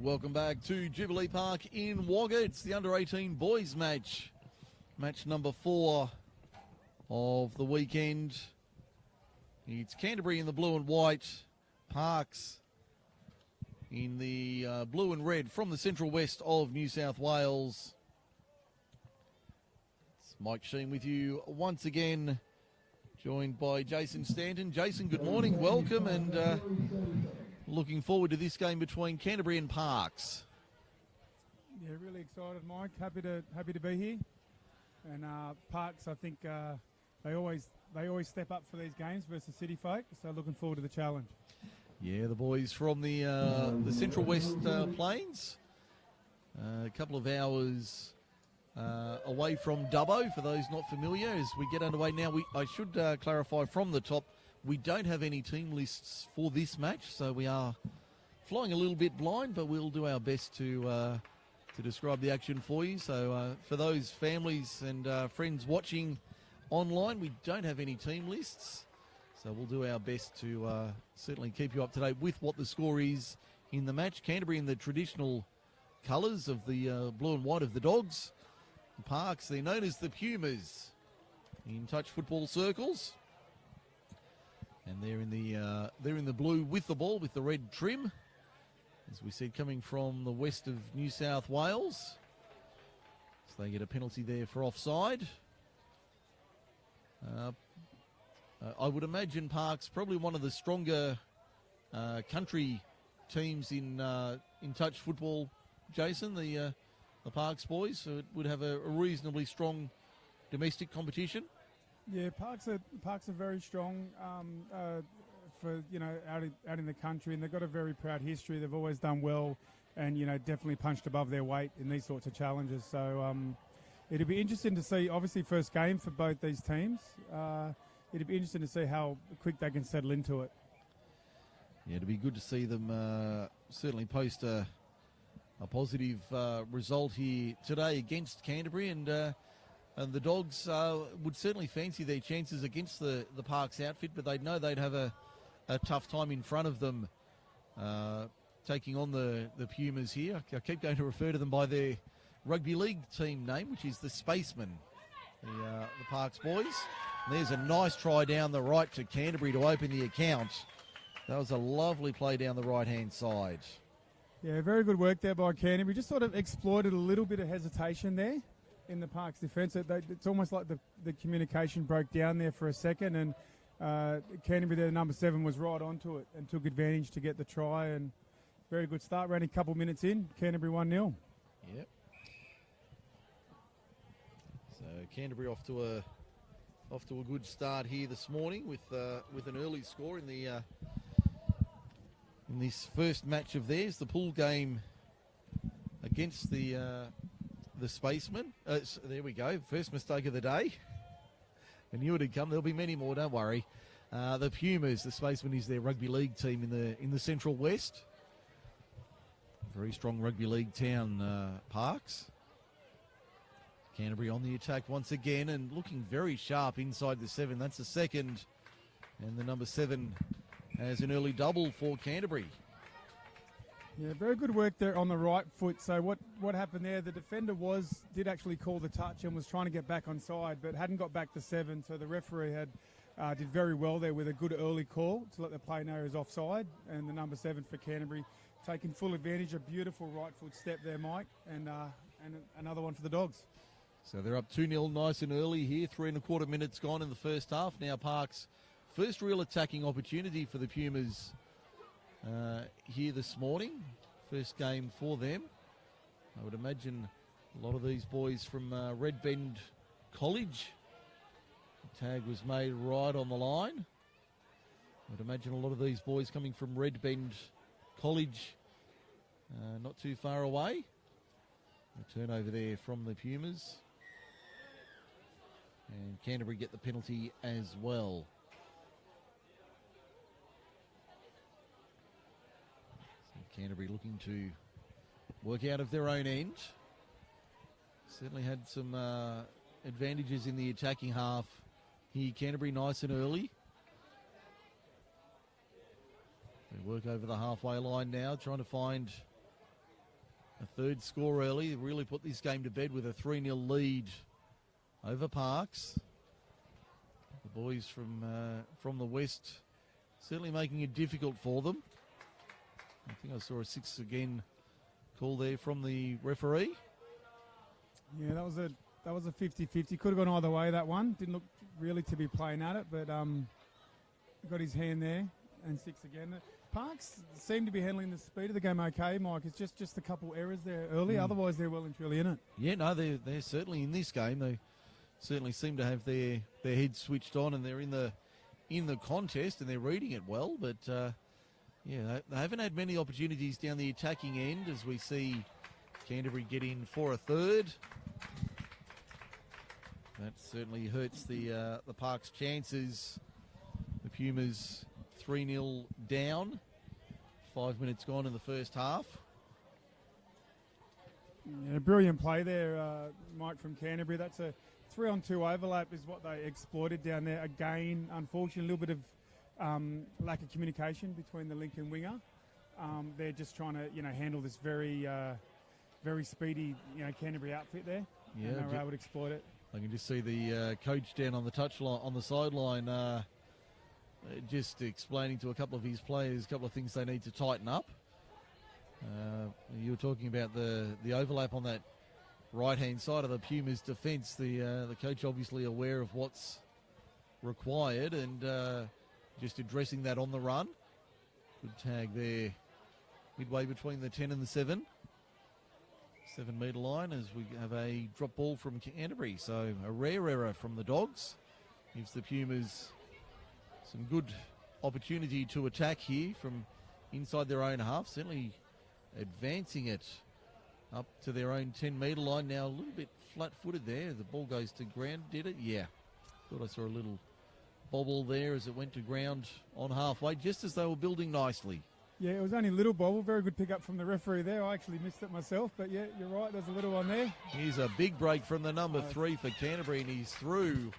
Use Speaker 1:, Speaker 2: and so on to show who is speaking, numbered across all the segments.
Speaker 1: Welcome back to Jubilee Park in Wagga. It's the under-18 boys match. Match number 4 of the weekend. It's Canterbury in the blue and white. Parks in the blue and red from the central west of New South Wales. It's Mike Sheen with you once again, joined by Jason Stanton. Jason, good morning, welcome, and looking forward to this game between Canterbury and Parks.
Speaker 2: Yeah, really excited, Mike. Happy to be here. And Parks, I think they always step up for these games versus City folk. So looking forward to the challenge. Yeah,
Speaker 1: the boys from the Central West Plains, a couple of hours away from Dubbo. For those not familiar, as we get underway now, I should clarify from the top. We don't have any team lists for this match, so we are flying a little bit blind, but we'll do our best to describe the action for you. So for those families and friends watching online, we don't have any team lists, so we'll do our best to certainly keep you up to date with what the score is in the match. Canterbury in the traditional colours of the blue and white of the Dogs. Parks, they're known as the Pumas in touch football circles. And they're in the blue with the ball, with the red trim. As we said, coming from the west of New South Wales. So they get a penalty there for offside. I would imagine Parks probably one of the stronger country teams in touch football, Jason, the Parks boys. So it would have a reasonably strong domestic competition.
Speaker 2: Yeah, Parks are very strong for out in the country, and they've got a very proud history. They've always done well, and definitely punched above their weight in these sorts of challenges. So it'll be interesting to see. Obviously, first game for both these teams. It'll be interesting to see how quick they can settle into it.
Speaker 1: Yeah, it'll be good to see them certainly post a positive result here today against Canterbury, and the Dogs would certainly fancy their chances against the Parks outfit, but they'd know they'd have a tough time in front of them taking on the Pumas here. I keep going to refer to them by their rugby league team name, which is the Spacemen, the Parks boys. And there's a nice try down the right to Canterbury to open the account. That was a lovely play down the right-hand side.
Speaker 2: Yeah, very good work there by Canterbury. Just sort of exploited a little bit of hesitation there in the Parks defence. It's almost like the communication broke down there for a second, and Canterbury there, number 7, was right onto it and took advantage to get the try, and very good start. We're only a couple minutes in, Canterbury 1-0.
Speaker 1: Yep. So Canterbury off to a good start here this morning with an early score in this first match of theirs, the pool game against the Spacemen. There we go. First mistake of the day. I knew it'd come. There'll be many more. Don't worry. The Pumas, the Spacemen, is their rugby league team in the Central West. Very strong rugby league town, Parks. Canterbury on the attack once again and looking very sharp inside the 7. That's the second, and the number 7 has an early double for Canterbury.
Speaker 2: Yeah, very good work there on the right foot. So what happened there, the defender did actually call the touch and was trying to get back on side, but hadn't got back to 7. So the referee did very well there with a good early call to let the play know he was offside. And the number 7 for Canterbury taking full advantage. A beautiful right foot step there, Mike, and another one for the Dogs.
Speaker 1: So they're up 2-0 nice and early here. 3.25 minutes gone in the first half. Now Parks' first real attacking opportunity for the Pumas here this morning. First game for them. I would imagine a lot of these boys from Red Bend College. The tag was made right on the line. I would imagine a lot of these boys coming from Red Bend College, not too far away. A turnover there from the Pumas. And Canterbury get the penalty as well. Canterbury looking to work out of their own end. Certainly had some advantages in the attacking half here. Canterbury nice and early. They work over the halfway line now, trying to find A third score early, really put this game to bed with a 3-0 lead over Parks. The boys from the west certainly making it difficult for them. I think I saw a 6 again call there from the referee.
Speaker 2: Yeah, that was a 50-50. Could have gone either way, that one. Didn't look really to be playing at it, but got his hand there, and 6 again. Parks seem to be handling the speed of the game okay, Mike. It's just a couple errors there early. Otherwise, they're well and truly in it.
Speaker 1: Yeah, no, they're certainly in this game. They certainly seem to have their heads switched on, and they're in the contest, and they're reading it well. But yeah, they haven't had many opportunities down the attacking end, as we see Canterbury get in for a third. That certainly hurts the Parks' chances. The Pumas 3-0 down. 5 minutes gone in the first half.
Speaker 2: Yeah, brilliant play there, Mike, from Canterbury. That's a 3-on-2 overlap is what they exploited down there. Again, unfortunately, a little bit of lack of communication between the link and winger. They're just trying to, handle this very speedy, Canterbury outfit there.
Speaker 1: Yeah,
Speaker 2: and they were able to exploit it.
Speaker 1: I can just see the coach down on the touchline, on the sideline, just explaining to a couple of his players a couple of things they need to tighten up. You were talking about the overlap on that right-hand side of the Pumas' defence. The coach obviously aware of what's required and just addressing that on the run. Good tag there, midway between the 10 and the 7. 7-metre line as we have a drop ball from Canterbury. So a rare error from the Dogs. Gives the Pumas some good opportunity to attack here from inside their own half. Certainly advancing it up to their own 10-metre line. Now a little bit flat-footed there. The ball goes to ground. Did it? Yeah. Thought I saw a little bobble there as it went to ground on halfway, just as they were building nicely.
Speaker 2: Yeah, it was only a little bobble. Very good pick up from the referee there. I actually missed it myself, but yeah, you're right. There's a little one there.
Speaker 1: Here's a big break from the number 3 for Canterbury, and he's through.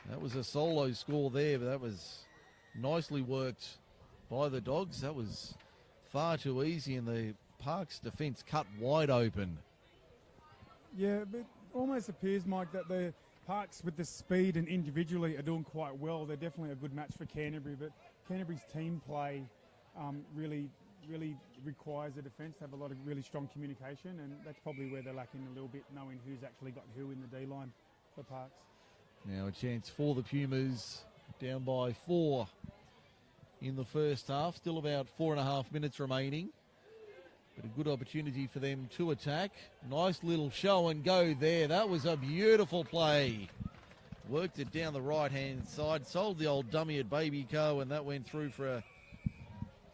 Speaker 1: That was a solo score there, but that was nicely worked by the Dogs. That was far too easy, and the Parks defence cut wide open.
Speaker 2: Yeah, but almost appears, Mike, that the Parks with the speed and individually are doing quite well. They're definitely a good match for Canterbury, but Canterbury's team play really requires the defence to have a lot of really strong communication, and that's probably where they're lacking a little bit, knowing who's actually got who in the D-line for Parks.
Speaker 1: Now a chance for the Pumas, down by 4 in the first half. Still about 4.5 minutes remaining, but a good opportunity for them to attack. Nice little show and go there. That was a beautiful play. Worked it down the right-hand side, sold the old dummy at Baby Co, and that went through for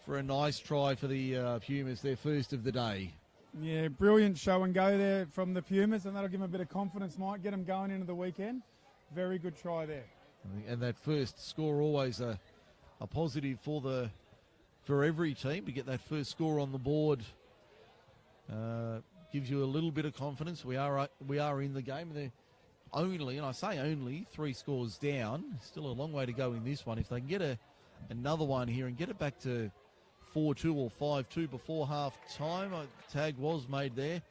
Speaker 1: a nice try for the Pumas, their first of the day.
Speaker 2: Yeah, brilliant show and go there from the Pumas, and that'll give them a bit of confidence, Mike, get them going into the weekend. Very good try there.
Speaker 1: And that first score always a positive for every team to get that first score on the board. Gives you a little bit of confidence. We are in the game. They're only, and I say only, 3 scores down. Still a long way to go in this one. If they can get another one here and get it back to 4-2 or 5-2 before half time. Tag was made there.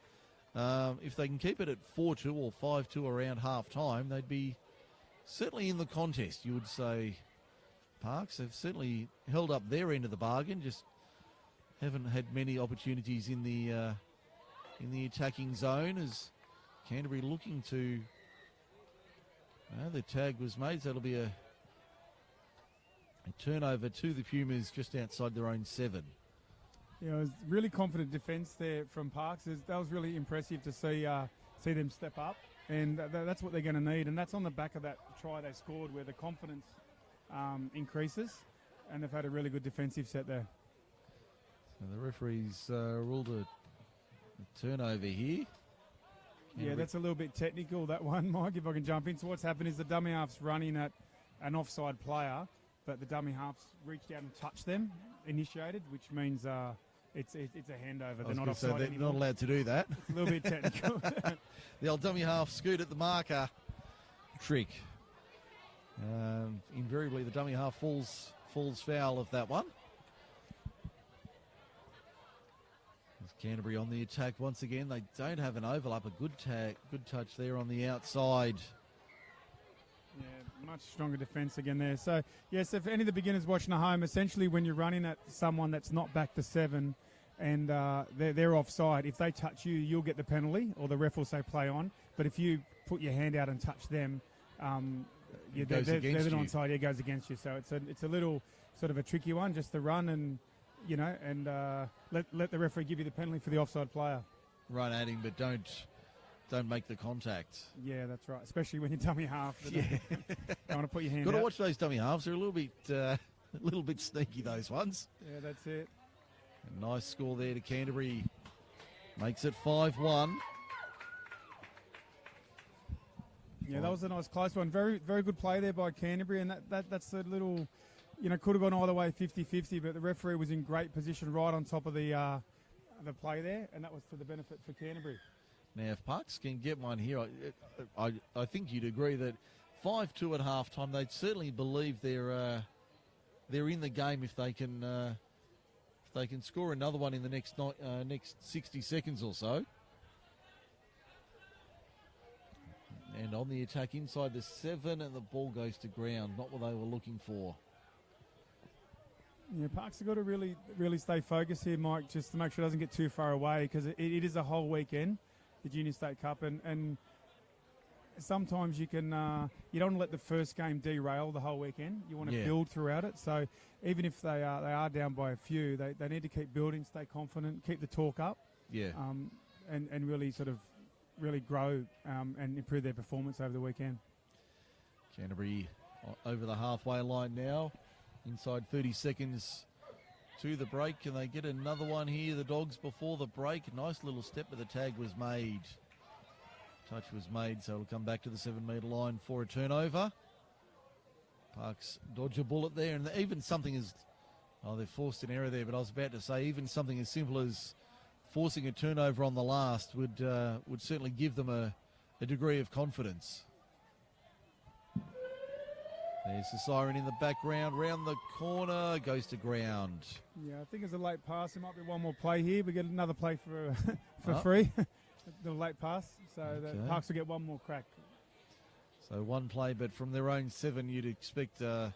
Speaker 1: If they can keep it at 4-2 or 5-2 around half time, they'd be certainly in the contest, you would say. Parks have certainly held up their end of the bargain, just haven't had many opportunities in the attacking zone as Canterbury looking to. The tag was made, so it'll be a turnover to the Pumas just outside their own 7.
Speaker 2: Yeah, it was really confident defence there from Parks. That was really impressive to see them step up, and that's what they're going to need. And that's on the back of that try they scored, where the confidence increases, and they've had a really good defensive set there.
Speaker 1: So the referees ruled a turnover here.
Speaker 2: Yeah, that's a little bit technical, that one, Mike, if I can jump in. So what's happened is the dummy half's running at an offside player, but the dummy half's reached out and touched them, initiated, which means it's a handover. They're not offside anymore.
Speaker 1: They're not allowed to do that.
Speaker 2: It's a little bit technical.
Speaker 1: The old dummy half scoot at the marker trick. Invariably, the dummy half falls foul of that one. Canterbury on the attack once again. They don't have an overlap. A good touch there on the outside.
Speaker 2: Yeah, much stronger defence again there. So, yes, if any of the beginners watching at home, essentially when you're running at someone that's not back to 7 and they're offside, if they touch you, you'll get the penalty or the ref will say play on. But if you put your hand out and touch them, they're onside. It goes against you. So it's a little sort of a tricky one, just the run and let the referee give you the penalty for the offside player.
Speaker 1: Run at him, but don't make the contact.
Speaker 2: Yeah, that's right. Especially when you're dummy half.
Speaker 1: Yeah.
Speaker 2: Don't want to put your hand
Speaker 1: Got to
Speaker 2: out.
Speaker 1: watch those dummy halves. They're a little bit sneaky, those ones.
Speaker 2: Yeah, that's it.
Speaker 1: A nice score there to Canterbury. Makes it 5-1.
Speaker 2: Yeah, that was a nice close one. Very, very good play there by Canterbury, and that's a little, could have gone either way 50-50, but the referee was in great position right on top of the play there, and that was to the benefit for Canterbury.
Speaker 1: Now, if Parks can get one here, I think you'd agree that 5-2 at halftime, they'd certainly believe they're in the game if they can score another one in the next 60 seconds or so. And on the attack inside the 7, and the ball goes to ground. Not what they were looking for.
Speaker 2: Yeah, Parks have got to really, really stay focused here, Mike, just to make sure it doesn't get too far away, because it is a whole weekend, the Junior State Cup, and sometimes you can you don't want to let the first game derail the whole weekend. You want to build throughout it. So even if they are down by a few, they need to keep building, stay confident, keep the talk up, and really sort of really grow and improve their performance over the weekend.
Speaker 1: Canterbury over the halfway line now, inside 30 seconds to the break. Can they get another one here, the Dogs, before the break? Nice little step, but the tag was made. Touch was made, so it'll come back to the 7-metre line for a turnover. Parks dodge a bullet there, and even something as, they've forced an error there, but I was about to say even something as simple as forcing a turnover on the last would certainly give them a degree of confidence. There's the siren in the background, round the corner, goes to ground.
Speaker 2: Yeah, I think it's a late pass. There might be one more play here. We get another play for free. The late pass, so the Parks will get one more crack.
Speaker 1: So one play, but from their own 7, you'd expect they'll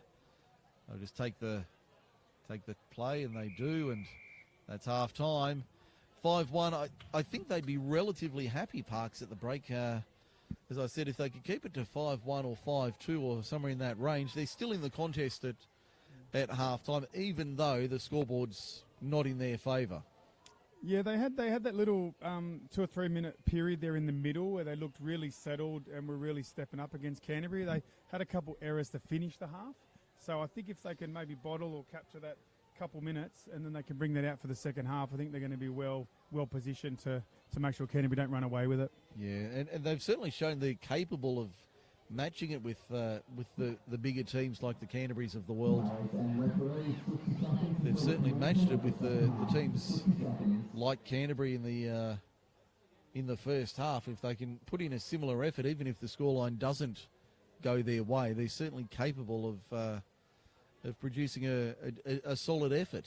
Speaker 1: just take the play, and they do, and that's half time. 5-1. I think they'd be relatively happy, Parks, at the break. As I said, if they could keep it to 5-1 or 5-2 or somewhere in that range, they're still in the contest at half time, even though the scoreboard's not in their favour.
Speaker 2: Yeah, they had that little 2 or 3 minute period there in the middle where they looked really settled and were really stepping up against Canterbury. They had a couple errors to finish the half. So I think if they can maybe bottle or capture that couple minutes and then they can bring that out for the second half, I think they're going to be well positioned to make sure Canterbury don't run away with it. Yeah,
Speaker 1: and they've certainly shown they're capable of matching it with the bigger teams like the Canterburys of the world. They've certainly matched it with the teams like Canterbury in the first half. If they can put in a similar effort, even if the scoreline doesn't go their way, they're certainly capable of producing a solid effort.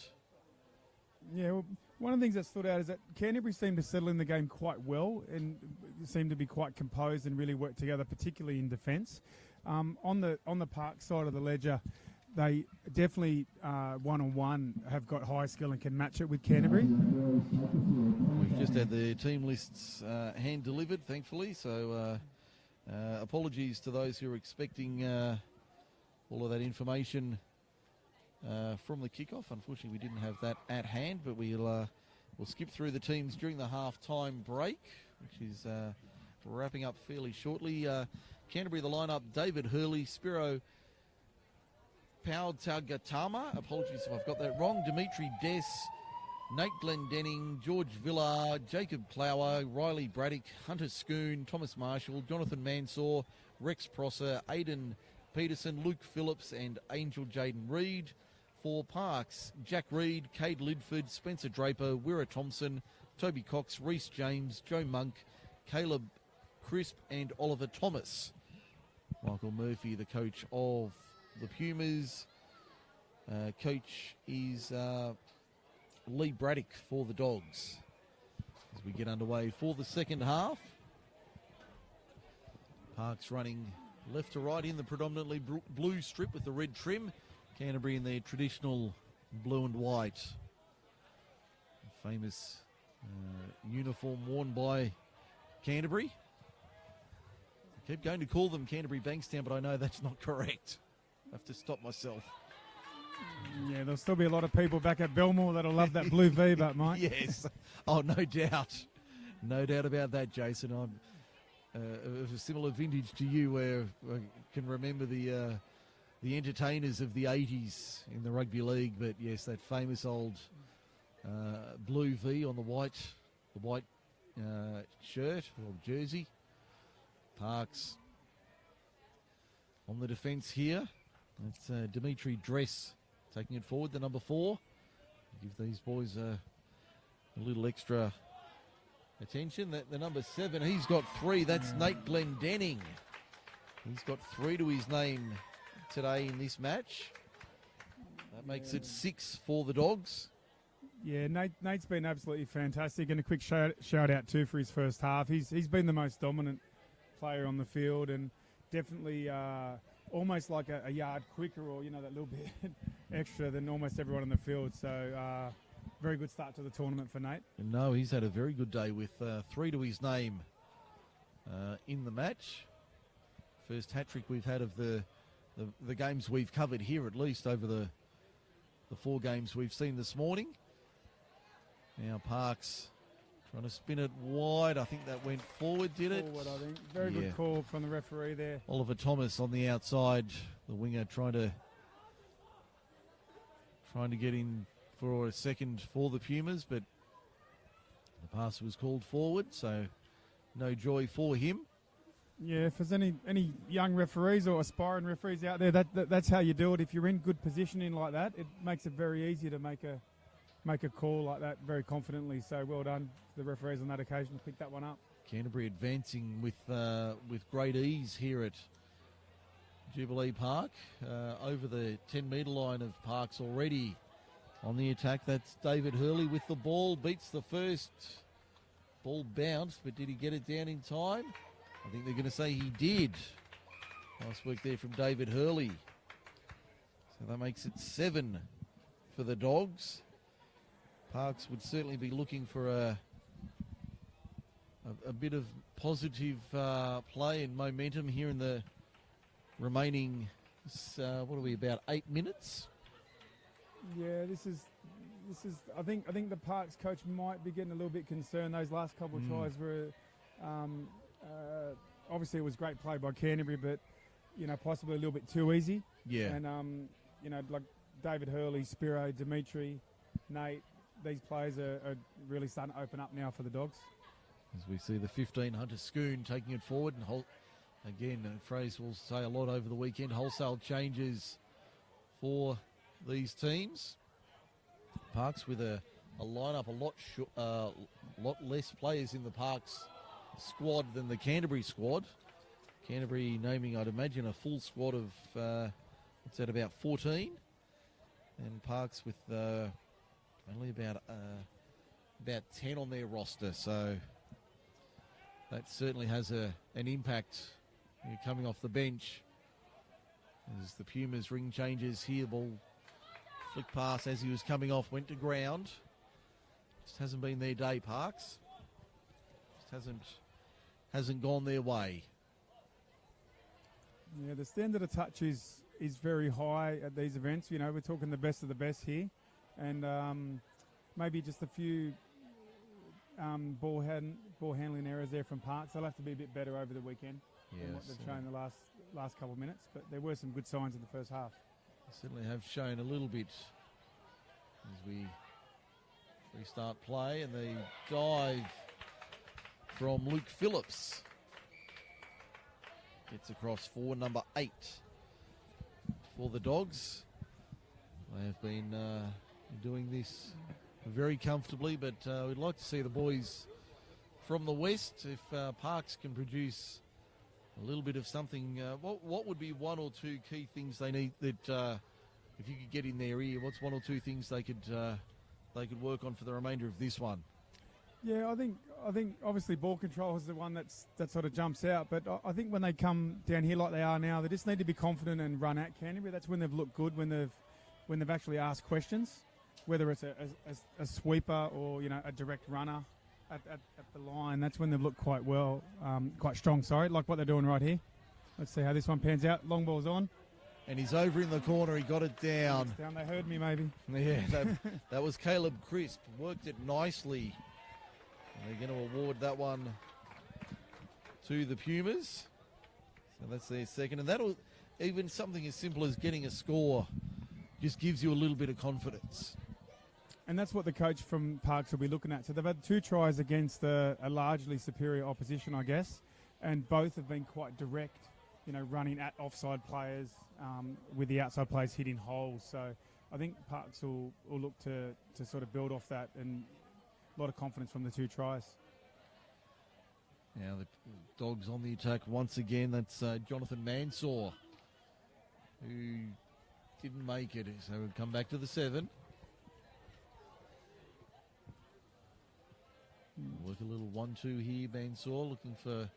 Speaker 2: Yeah, well, one of the things that stood out is that Canterbury seemed to settle in the game quite well and seemed to be quite composed and really work together, particularly in defence. On the Park side of the ledger, they definitely one-on-one have got high skill and can match it with Canterbury.
Speaker 1: We've just had the team lists hand delivered, thankfully, so apologies to those who are expecting all of that information from the kickoff. Unfortunately, we didn't have that at hand, but we'll skip through the teams during the half-time break, which is wrapping up fairly shortly. Canterbury, the lineup: David Hurley, Spiro Pautagatama, apologies if I've got that wrong, Dimitri Des, Nate Glendenning, George Villar, Jacob Plower, Riley Braddock, Hunter Schoon, Thomas Marshall, Jonathan Mansour, Rex Prosser, Aidan Peterson, Luke Phillips and Angel Jaden Reid. For Parks, Jack Reid, Cade Lidford, Spencer Draper, Wirra Thompson, Toby Cox, Reece James, Joe Monk, Caleb Crisp and Oliver Thomas. Michael Murphy, the coach of the Pumas. Coach is Lee Braddock for the Dogs. as we get underway for the second half. Parks running left to right in the predominantly blue strip with the red trim. Canterbury in their traditional blue and white. Famous uniform worn by Canterbury. I keep going to call them Canterbury Bankstown, but I know that's not correct. I have to stop myself.
Speaker 2: Yeah, there'll still be a lot of people back at Belmore that'll love that blue V, but Mike.
Speaker 1: Yes. Oh, no doubt. No doubt about that, Jason. I'm of a similar vintage to you, where I can remember the entertainers of the 80s in the rugby league. But yes, that famous old blue V on the white shirt or jersey. Parks on the defence here. That's Dimitri Dress taking it forward, the number 4. Give these boys a little extra attention. The number 7, he's got 3. That's Nate Glendenning. He's got 3 to his name today in this match. That makes it 6 for the Dogs.
Speaker 2: Yeah, Nate's been absolutely fantastic, and a quick shout out too for his first half. He's been the most dominant player on the field, and definitely almost like a yard quicker, or that little bit extra than almost everyone on the field. So very good start to the tournament for Nate.
Speaker 1: And no, he's had a very good day with 3 to his name in the match. First hat-trick we've had of the games we've covered here, at least over the 4 games we've seen this morning. Now Parks trying to spin it wide. I think that went forward, did it?
Speaker 2: Forward, I think. Very good call from the referee there.
Speaker 1: Oliver Thomas on the outside, the winger trying to get in for a second for the Pumas, but the pass was called forward, so no joy for him.
Speaker 2: Yeah, if there's any young referees or aspiring referees out there, that's how you do it. If you're in good positioning like that, it makes it very easy to make a call like that very confidently. So well done to the referees on that occasion to pick that one up.
Speaker 1: Canterbury advancing with great ease here at Jubilee Park. Over the 10-metre line of Parks already on the attack. That's David Hurley with the ball. Beats the first. Ball bounced, but did he get it down in time? I think they're going to say he did. Nice work there from David Hurley. So that makes it 7 for the Dogs. Parks would certainly be looking for a bit of positive play and momentum here in the remaining, about 8 minutes?
Speaker 2: Yeah, this is. I think the Parks coach might be getting a little bit concerned. Those last couple of tries were, obviously it was great play by Canterbury, but possibly a little bit too easy.
Speaker 1: Yeah.
Speaker 2: And like David Hurley, Spiro, Dimitri, Nate. These players are really starting to open up now for the Dogs.
Speaker 1: As we see the 15, Hunter Schoon taking it forward. And again, a phrase we'll say a lot over the weekend, wholesale changes for these teams. Parks with a lineup a lot less players in the Parks squad than the Canterbury squad. Canterbury naming, I'd imagine, a full squad of, what's that, about 14? And Parks with only about 10 on their roster, so that certainly has an impact coming off the bench. As the Pumas ring changes here, ball flick pass as he was coming off, went to ground. Just hasn't been their day, Parks. Just hasn't gone their way.
Speaker 2: Yeah, the standard of touch is very high at these events. We're talking the best of the best here. And maybe just a few ball handling errors there from Parks. They'll have to be a bit better over the weekend than what they've shown the last couple of minutes. But there were some good signs in the first half.
Speaker 1: They certainly have shown a little bit as we restart play, and the dive from Luke Phillips gets across for number 8 for the Dogs. They have been doing this very comfortably, but we'd like to see the boys from the West, if Parks can produce a little bit of something. What would be 1 or 2 key things they need that if you could get in their ear, what's 1 or 2 things they could work on for the remainder of this one?
Speaker 2: Yeah, I think obviously ball control is the one that sort of jumps out. But I think when they come down here like they are now, they just need to be confident and run at Canterbury. That's when they've looked good, when they've actually asked questions, whether it's a sweeper or a direct runner at the line. That's when they've looked quite well, quite strong. Sorry, like what they're doing right here. Let's see how this one pans out. Long ball's on.
Speaker 1: And he's over in the corner. He got it down.
Speaker 2: It's down. They heard me maybe.
Speaker 1: Yeah, that was Caleb Crisp. Worked it nicely. And they're going to award that one to the Pumas. So that's their second. And that'll, even something as simple as getting a score, just gives you a little bit of confidence.
Speaker 2: And that's what the coach from Parks will be looking at. So they've had 2 tries against a largely superior opposition, I guess. And both have been quite direct, running at offside players, with the outside players hitting holes. So I think Parks will look to sort of build off that, and a lot of confidence from the 2 tries.
Speaker 1: Now the Dogs on the attack once again. That's Jonathan Mansour, who didn't make it. So we'll come back to the 7. Work a little 1-2 here. Mansour looking for an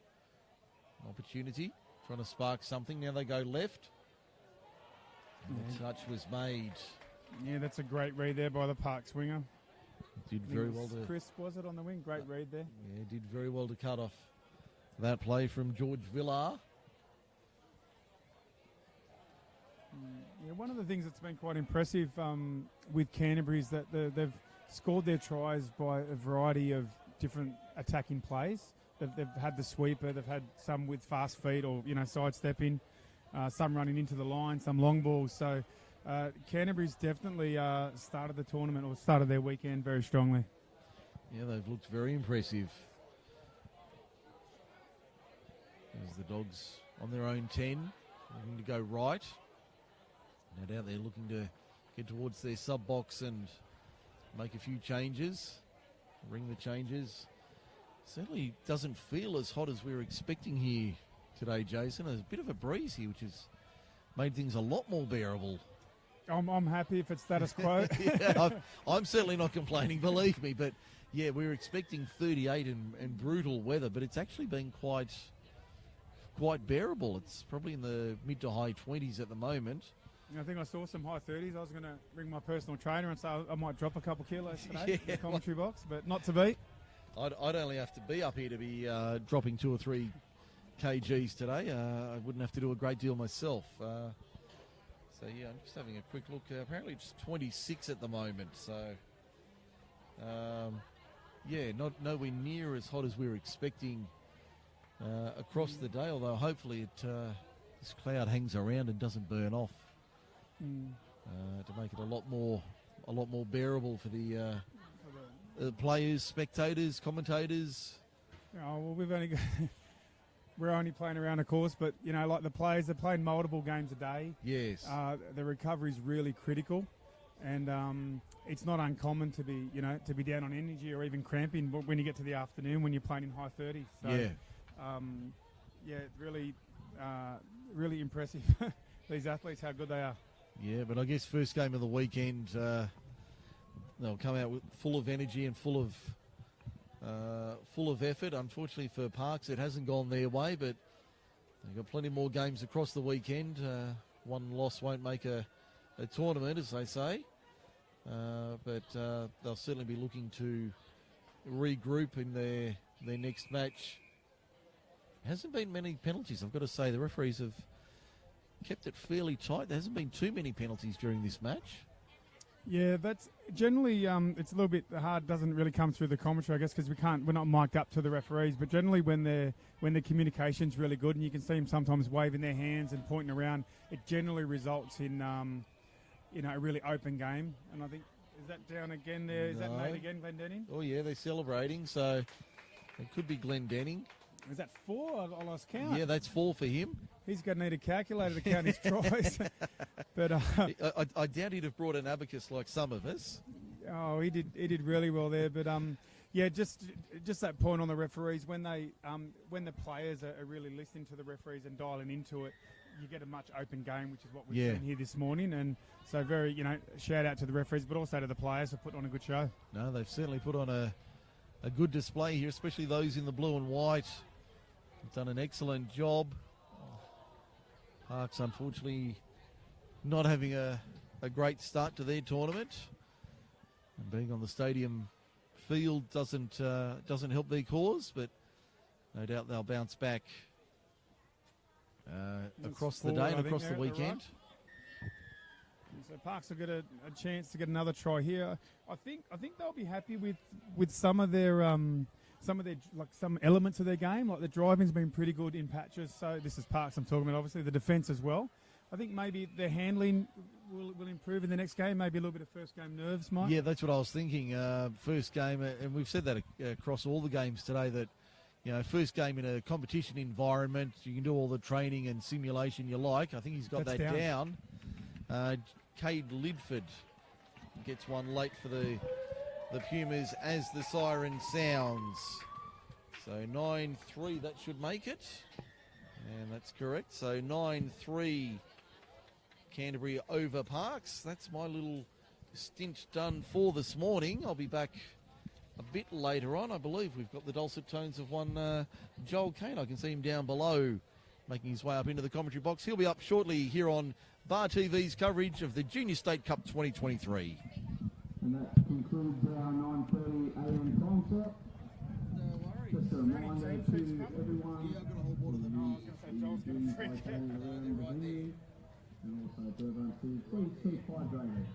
Speaker 1: opportunity, trying to spark something. Now they go left. The touch was made.
Speaker 2: Yeah, that's a great read there by the Parks winger.
Speaker 1: Did very well to...
Speaker 2: Chris, was it on the wing? Great read there.
Speaker 1: Yeah, did very well to cut off that play from George Villar.
Speaker 2: Yeah, one of the things that's been quite impressive with Canterbury is that they've scored their tries by a variety of different attacking plays. They've had the sweeper, they've had some with fast feet or sidestepping, some running into the line, some long balls. So Canterbury's definitely started the tournament or started their weekend very strongly.
Speaker 1: Yeah, they've looked very impressive. There's the Dogs on their own 10, looking to go right. No doubt they're looking to get towards their sub box and make a few changes, ring the changes. Certainly doesn't feel as hot as we were expecting here today, Jason. There's a bit of a breeze here, which has made things a lot more bearable.
Speaker 2: I'm happy if it's status quo.
Speaker 1: Yeah, I'm certainly not complaining, believe me. But, yeah, we were expecting 38 and brutal weather, but it's actually been quite bearable. It's probably in the mid to high 20s at the moment.
Speaker 2: I think I saw some high 30s. I was going to ring my personal trainer and say I might drop a couple kilos today in the commentary box, but not to be.
Speaker 1: I'd only have to be up here to be dropping 2 or 3 kgs today. I wouldn't have to do a great deal myself. So, yeah, I'm just having a quick look. Apparently it's 26 at the moment. So, yeah, nowhere near as hot as we were expecting across the day, although hopefully this cloud hangs around and doesn't burn off to make it a lot more bearable for the players, spectators, commentators.
Speaker 2: Oh, well, we're only playing around a course, but like the players, they're playing multiple games a day.
Speaker 1: Yes.
Speaker 2: The recovery is really critical, and it's not uncommon to be down on energy or even cramping when you get to the afternoon when you're playing in high 30s. So, yeah, really impressive. These athletes, how good they are.
Speaker 1: Yeah, but I guess first game of the weekend, they'll come out full of energy and full of effort. Unfortunately for Parks, it hasn't gone their way, but they've got plenty more games across the weekend. One loss won't make a tournament, as they say, but they'll certainly be looking to regroup in their next match. Hasn't been many penalties, I've got to say. The referees have kept it fairly tight. There hasn't been too many penalties during this match.
Speaker 2: Yeah, that's generally it's a little bit hard. Doesn't really come through the commentary, I guess, because we're not mic'd up to the referees. But generally, when the communication's really good, and you can see them sometimes waving their hands and pointing around, it generally results in a really open game. And I think is that down again there? Is that Nate again, Glenn Denning?
Speaker 1: Oh yeah, they're celebrating. So it could be Glenn Denning.
Speaker 2: Is that 4? I lost count.
Speaker 1: Yeah, that's 4 for him.
Speaker 2: He's going to need a calculator to count his tries. But
Speaker 1: I doubt he'd have brought an abacus like some of us.
Speaker 2: Oh, he did really well there. But yeah, just that point on the referees, when the players are really listening to the referees and dialing into it, you get a much open game, which is what we've seen here this morning. And so very, shout out to the referees, but also to the players for putting on a good show.
Speaker 1: No, they've certainly put on a a good display here, especially those in the blue and white. Have done an excellent job. Parks, unfortunately, not having a great start to their tournament. And being on the stadium field doesn't help their cause, but no doubt they'll bounce back across the day and across the weekend.
Speaker 2: So Parks will get a chance to get another try here. I think they'll be happy with some of their like some elements of their game. Like the driving's been pretty good in patches. So this is Parks I'm talking about, obviously the defence as well. I think maybe their handling will improve in the next game. Maybe a little bit of first game nerves, Mike.
Speaker 1: Yeah, that's what I was thinking. First game, and we've said that across all the games today, that first game in a competition environment, you can do all the training and simulation you like. I think he's got that down. Cade Lidford gets one late for the Pumas as the siren sounds. So 9-3, that should make it. And that's correct. So 9-3 Canterbury over Parks. That's my little stint done for this morning. I'll be back a bit later on. I believe we've got the dulcet tones of one Joel Kane. I can see him down below making his way up into the commentary box. He'll be up shortly here on Bar TV's coverage of the Junior State Cup 2023.
Speaker 3: And that concludes our 9:30 a.m. concert.
Speaker 1: No worries.
Speaker 3: Just a reminder to everyone.
Speaker 1: Yeah, I've got a whole bottle of them.
Speaker 3: And also to everyone to please keep hydrated.